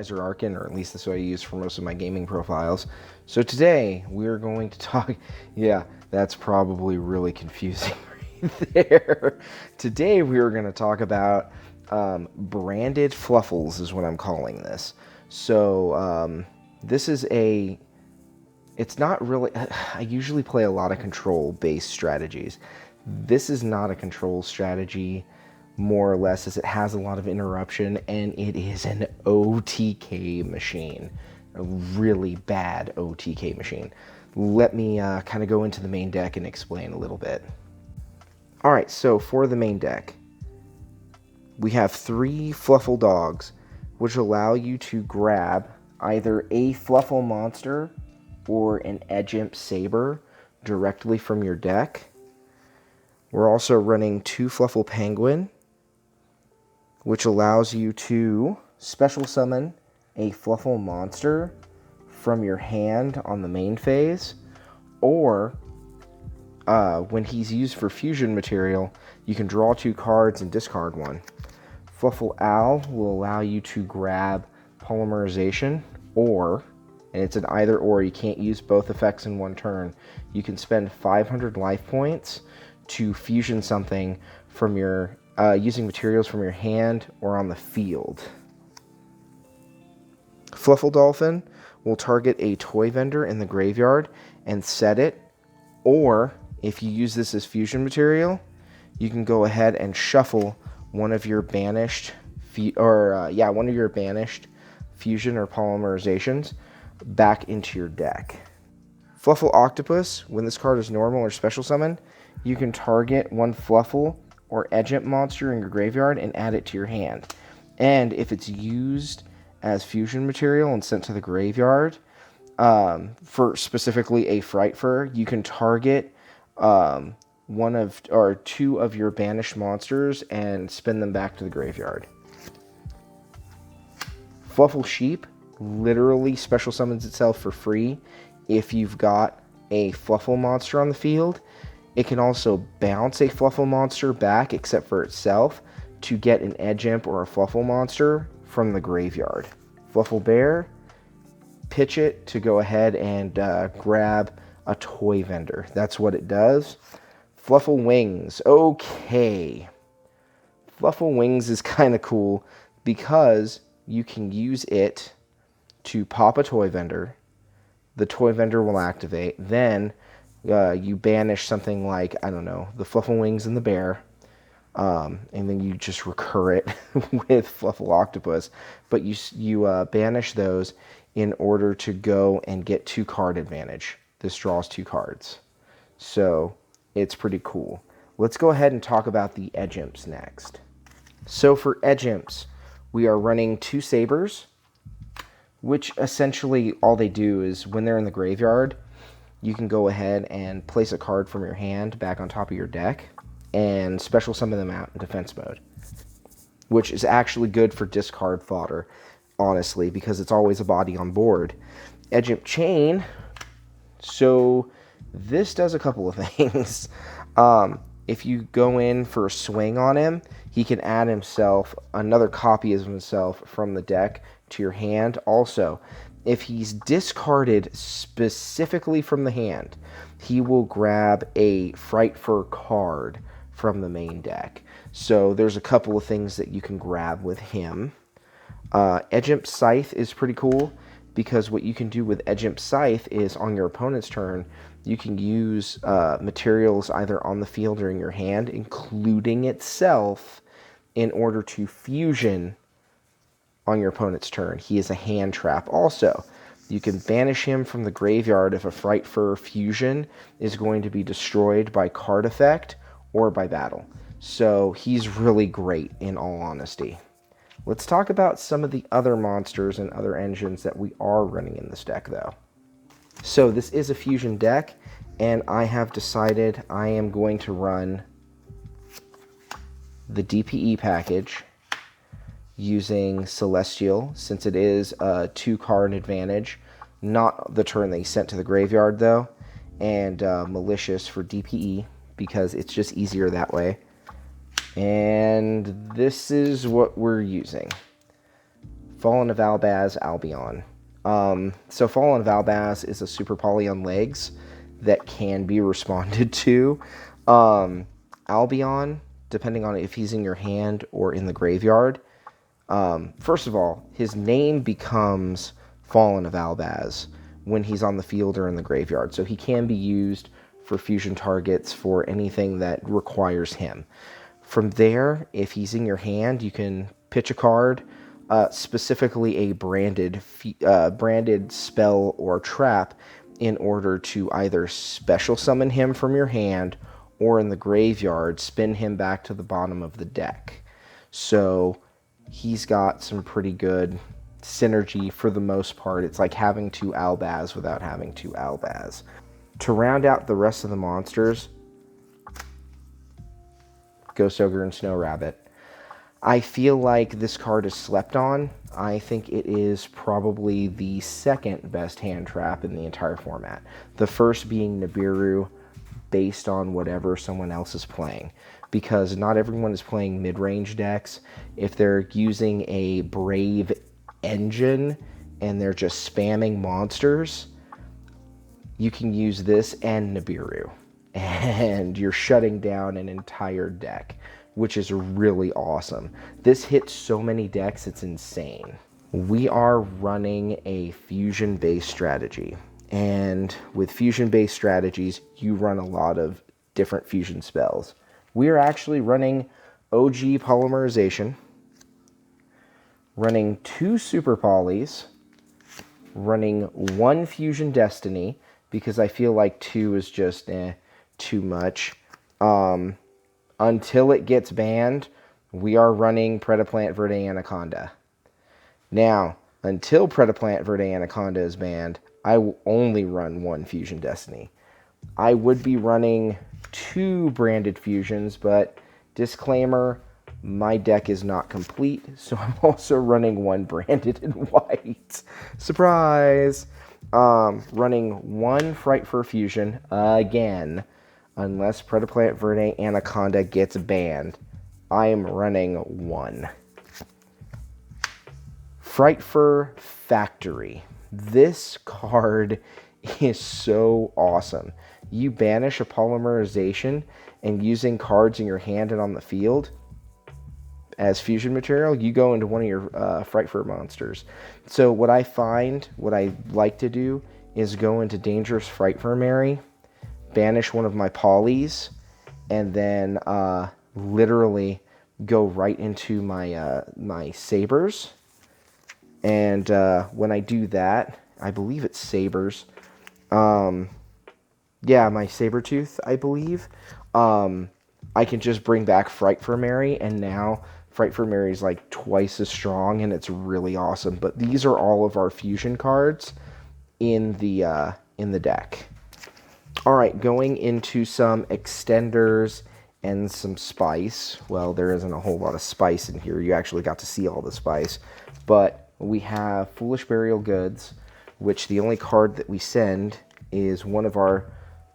Riser Arkin, or at least that's what I use for most of my gaming profiles. So today we're going to talk, yeah, that's probably really confusing right there. Today we are going to talk about branded Fluffals is what I'm calling this. So this is it's not really, I usually play a lot of control-based strategies. This is not a control strategy, more or less, as it has a lot of interruption, and it is an OTK machine. A really bad OTK machine. Let me kind of go into the main deck and explain a little bit. Alright, so for the main deck, we have 3 Fluffal dogs, which allow you to grab either a Fluffal monster or an Edgimp Saber directly from your deck. We're also running 2 Fluffal Penguin, which allows you to special summon a Fluffal monster from your hand on the main phase, or when he's used for fusion material, you can draw 2 cards and discard 1. Fluffal Owl will allow you to grab polymerization, or, and it's an either or, you can't use both effects in one turn, you can spend 500 life points to fusion something from your using materials from your hand or on the field. Fluffal Dolphin will target a toy vendor in the graveyard and set it, or if you use this as fusion material, you can go ahead and shuffle one of your banished fusion or polymerizations back into your deck. Fluffal Octopus, when this card is normal or special summon, you can target 1 Fluffal or Edgimp monster in your graveyard and add it to your hand. And if it's used as fusion material and sent to the graveyard, for specifically a Fright Fur, you can target 2 of your banished monsters and spin them back to the graveyard. Fluffal Sheep literally special summons itself for free if you've got a Fluffal monster on the field. It can also bounce a Fluffal monster back, except for itself, to get an Edgimp or a Fluffal monster from the graveyard. Fluffal Bear, pitch it to go ahead and grab a toy vendor. That's what it does. Fluffal Wings. Okay. Fluffal Wings is kind of cool because you can use it to pop a toy vendor. The toy vendor will activate. Then you banish something like, I don't know, the Fluffal Wings and the bear. And then you just recur it with Fluffal Octopus. But you banish those in order to go and get 2 card advantage. This draws 2 cards. So it's pretty cool. Let's go ahead and talk about the Edgimps next. So for Edgimps, we are running 2 Sabers, which essentially all they do is when they're in the graveyard, you can go ahead and place a card from your hand back on top of your deck and special summon them out in defense mode, which is actually good for discard fodder, honestly, because it's always a body on board. Edgimp Chain, so this does a couple of things. If you go in for a swing on him, he can add himself, another copy of himself from the deck to your hand. Also, if he's discarded specifically from the hand, he will grab a Fright Fur card from the main deck. So there's a couple of things that you can grab with him. Edgimp Scythe is pretty cool because what you can do with Edgimp Scythe is on your opponent's turn, you can use materials either on the field or in your hand, including itself, in order to fusion on your opponent's turn. He is a hand trap also. You can banish him from the graveyard if a Fright Fur fusion is going to be destroyed by card effect or by battle. So he's really great, in all honesty. Let's talk about some of the other monsters and other engines that we are running in this deck, though. So this is a fusion deck, and I have decided I am going to run the DPE package using Celestial, since it is a 2-card advantage. Not the turn that he sent to the graveyard, though. And Malicious for DPE, because it's just easier that way. And this is what we're using. Fallen of Albaz, Albion. So Fallen of Albaz is a super poly on legs that can be responded to. Albion, depending on if he's in your hand or in the graveyard. First of all, his name becomes Fallen of Albaz when he's on the field or in the graveyard. So he can be used for fusion targets for anything that requires him. From there, if he's in your hand, you can pitch a card, specifically a branded spell or trap, in order to either special summon him from your hand or in the graveyard, spin him back to the bottom of the deck. So he's got some pretty good synergy for the most part. It's like having two Albaz without having two Albaz. To round out the rest of the monsters, Ghost Ogre and Snow Rabbit. I feel like this card is slept on. I think it is probably the second best hand trap in the entire format. The first being Nibiru, based on whatever someone else is playing. Because not everyone is playing mid-range decks. If they're using a Brave engine and they're just spamming monsters, you can use this and Nibiru. And you're shutting down an entire deck, which is really awesome. This hits so many decks, it's insane. We are running a fusion-based strategy. And with fusion-based strategies, you run a lot of different fusion spells. We are actually running OG Polymerization, running 2 Super Polys, running 1 Fusion Destiny, because I feel like 2 is just too much. Until it gets banned, we are running Predaplant Verde Anaconda. Now, until Predaplant Verde Anaconda is banned, I will only run 1 Fusion Destiny. I would be running 2 branded fusions, but disclaimer, my deck is not complete, so I'm also running 1 branded in white. Surprise! Running 1 Fright Fur Fusion again. Unless Predaplant Verde Anaconda gets banned, I am running 1. Fright Fur Factory. This card is so awesome. You banish a Polymerization, and using cards in your hand and on the field as fusion material, you go into one of your Fright Fur monsters. So what I like to do is go into Dangerous Fright Fur Mary, banish one of my polys, and then literally go right into my my sabers. And when I do that, I believe it's sabers. Yeah, my Sabertooth, I believe. I can just bring back Fright Fur Mary, and now Fright Fur Mary is like twice as strong, and it's really awesome. But these are all of our fusion cards in the deck. All right, going into some extenders and some spice. Well, there isn't a whole lot of spice in here. You actually got to see all the spice. But we have Foolish Burial Goods, which the only card that we send is one of our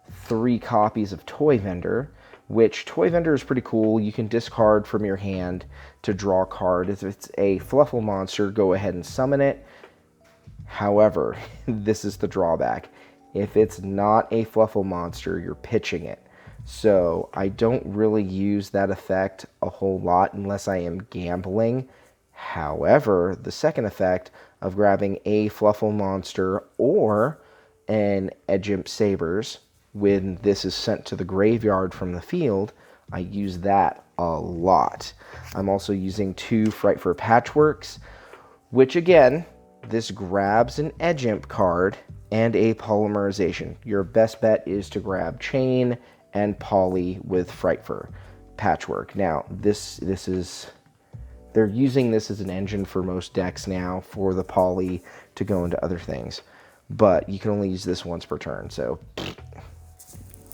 3 copies of Toy Vendor, which Toy Vendor is pretty cool. You can discard from your hand to draw a card. If it's a Fluffal monster, go ahead and summon it. However, this is the drawback. If it's not a Fluffal monster, you're pitching it. So I don't really use that effect a whole lot unless I am gambling. However, the second effect of grabbing a Fluffal monster or an Edgimp Sabers, when this is sent to the graveyard from the field, I use that a lot. I'm also using 2 Fright Fur Patchworks, which again, this grabs an Edgimp card and a Polymerization. Your best bet is to grab Chain and Poly with Fright Fur Patchwork. Now, this is... They're using this as an engine for most decks now for the Poly to go into other things. But you can only use this once per turn, so...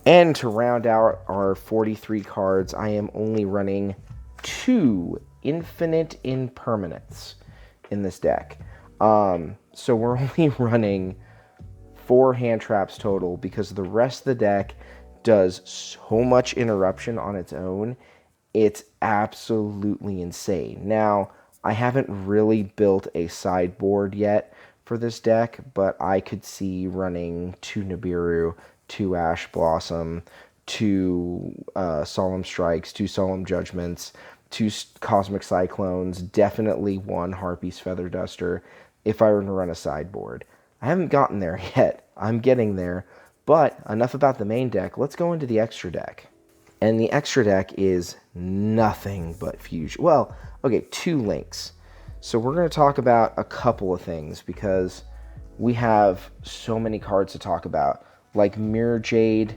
And to round out our 43 cards, I am only running 2 Infinite Impermanents in this deck. So we're only running 4 hand traps total because the rest of the deck does so much interruption on its own. It's absolutely insane. Now, I haven't really built a sideboard yet for this deck, but I could see running 2 Nibiru, 2 Ash Blossom, 2 Solemn Strikes, 2 Solemn Judgments, 2 Cosmic Cyclones, definitely 1 Harpy's Feather Duster if I were to run a sideboard. I haven't gotten there yet. I'm getting there. But enough about the main deck. Let's go into the extra deck. And the extra deck is nothing but fusion. Well, okay, 2 links. So we're going to talk about a couple of things because we have so many cards to talk about. Like Mirror Jade,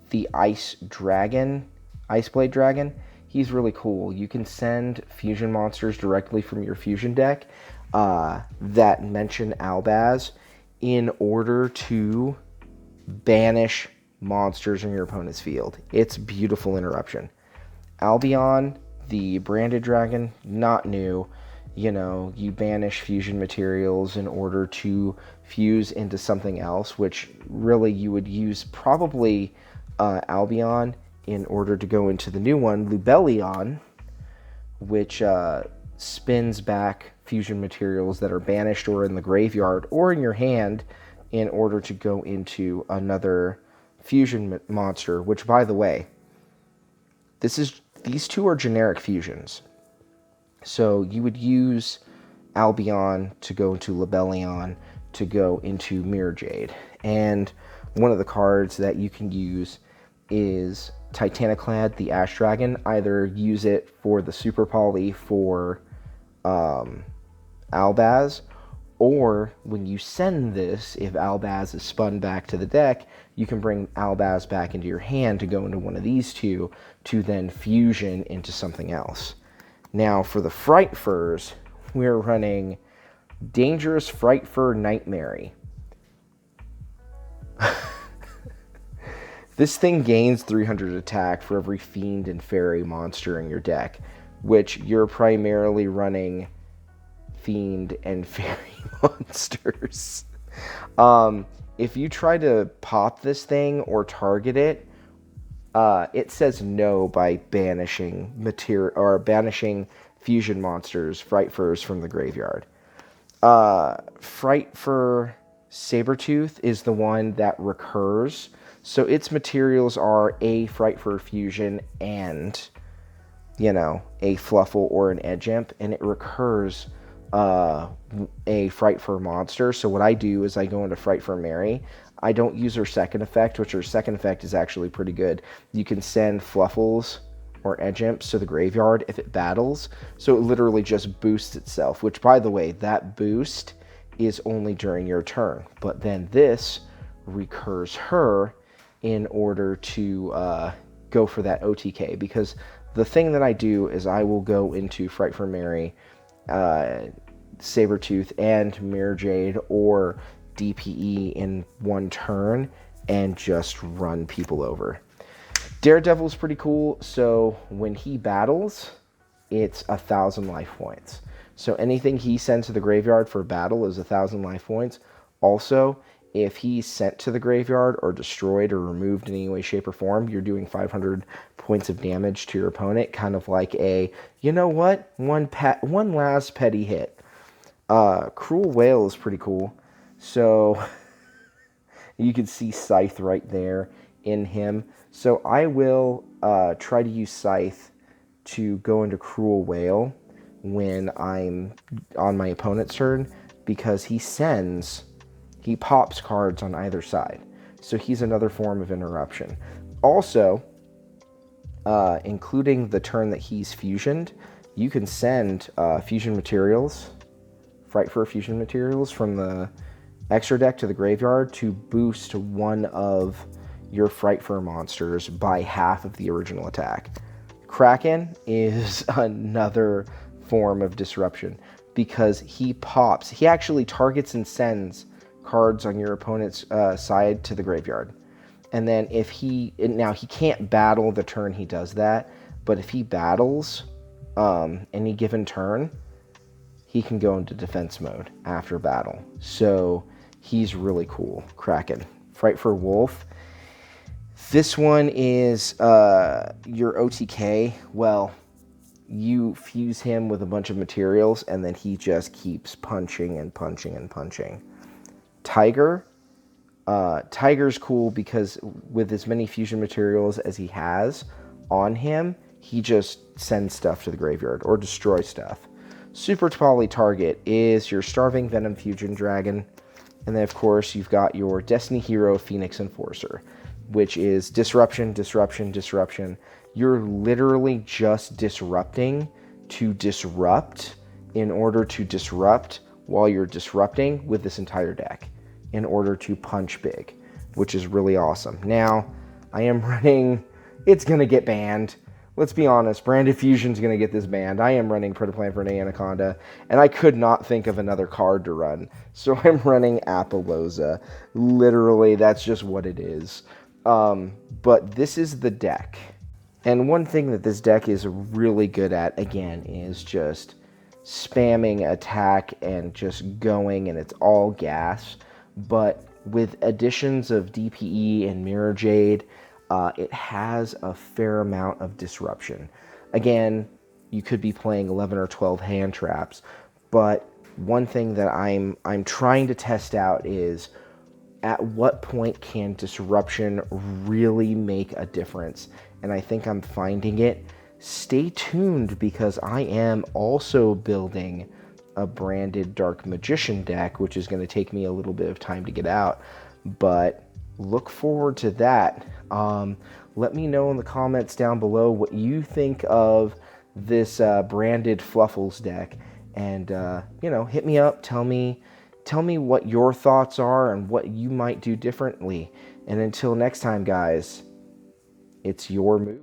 the Ice Dragon, Ice Blade Dragon. He's really cool. You can send fusion monsters directly from your fusion deck that mention Albaz in order to banish monsters in your opponent's field. It's beautiful interruption. Albion, the branded dragon, not new. You know, you banish fusion materials in order to fuse into something else, which really you would use probably Albion in order to go into the new one, Lubellion, which spins back fusion materials that are banished or in the graveyard or in your hand in order to go into another fusion monster, which, by the way, these 2 are generic fusions. So you would use Albion to go into Lubellion to go into Mirror Jade. And one of the cards that you can use is Titaniclad, the Ash Dragon. Either use it for the Super Poly for Albaz, or when you send this, if Albaz is spun back to the deck, you can bring Albaz back into your hand to go into one of these 2 to then fusion into something else. Now, for the Fright Furs, we're running Dangerous Fright Fur Nightmare. This thing gains 300 attack for every Fiend and Fairy monster in your deck, which you're primarily running Fiend and Fairy monsters. If you try to pop this thing or target it, it says no by banishing material or banishing fusion monsters, Fright Furs from the graveyard. Fright Fur Sabertooth is the one that recurs. So its materials are a Fright Fur fusion and, you know, a Fluffal or an Edge Imp, and it recurs a Fright Fur monster. So what I do is I go into Fright Fur Mary. I don't use her second effect, which her second effect is actually pretty good. You can send Fluffals or Edge Imps to the graveyard if it battles. So it literally just boosts itself, which, by the way, that boost is only during your turn. But then this recurs her in order to go for that OTK, because the thing that I do is I will go into Fright Fur Mary, Sabertooth, and Mirror Jade or DPE in one turn and just run people over. Daredevil's pretty cool, so when he battles, it's 1,000 life points. So anything he sends to the graveyard for battle is 1,000 life points. Also, if he's sent to the graveyard or destroyed or removed in any way, shape, or form, you're doing 500 points of damage to your opponent, kind of like a, you know what, one last petty hit. Cruel Whale is pretty cool. So you can see Scythe right there in him. So I will try to use Scythe to go into Cruel Whale when I'm on my opponent's turn, because he pops cards on either side. So he's another form of interruption. Also, including the turn that he's fusioned, you can send fusion materials, Fright Fur fusion materials from the extra deck to the graveyard to boost one of your Fright Fur monsters by half of the original attack. Kraken is another form of disruption because he actually targets and sends cards on your opponent's side to the graveyard. And then now he can't battle the turn he does that, but if he battles any given turn, he can go into defense mode after battle. So he's really cool, Kraken. Fright Fur Wolf. This one is your OTK. Well, you fuse him with a bunch of materials, and then he just keeps punching and punching and punching. Tiger. Tiger's cool because with as many fusion materials as he has on him, he just sends stuff to the graveyard or destroys stuff. Super Poly target is your Starving Venom Fusion Dragon. And then, of course, you've got your Destiny Hero Phoenix Enforcer, which is disruption, disruption, disruption. You're literally just disrupting to disrupt in order to disrupt while you're disrupting with this entire deck in order to punch big, which is really awesome. Now, I am running... It's going to get banned. Let's be honest, Branded Fusion's going to get this banned. I am running Protoplant for an Anaconda, and I could not think of another card to run. So I'm running Apollosa. Literally, that's just what it is. But this is the deck. And one thing that this deck is really good at, again, is just spamming attack and just going, and it's all gas. But with additions of DPE and Mirror Jade, it has a fair amount of disruption. Again, you could be playing 11 or 12 hand traps, but one thing that I'm trying to test out is at what point can disruption really make a difference? And I think I'm finding it. Stay tuned, because I am also building a branded Dark Magician deck, which is going to take me a little bit of time to get out, but look forward to that. Let me know in the comments down below what you think of this branded Fluffals deck, and hit me up. Tell me what your thoughts are and what you might do differently. And until next time, guys, it's your move.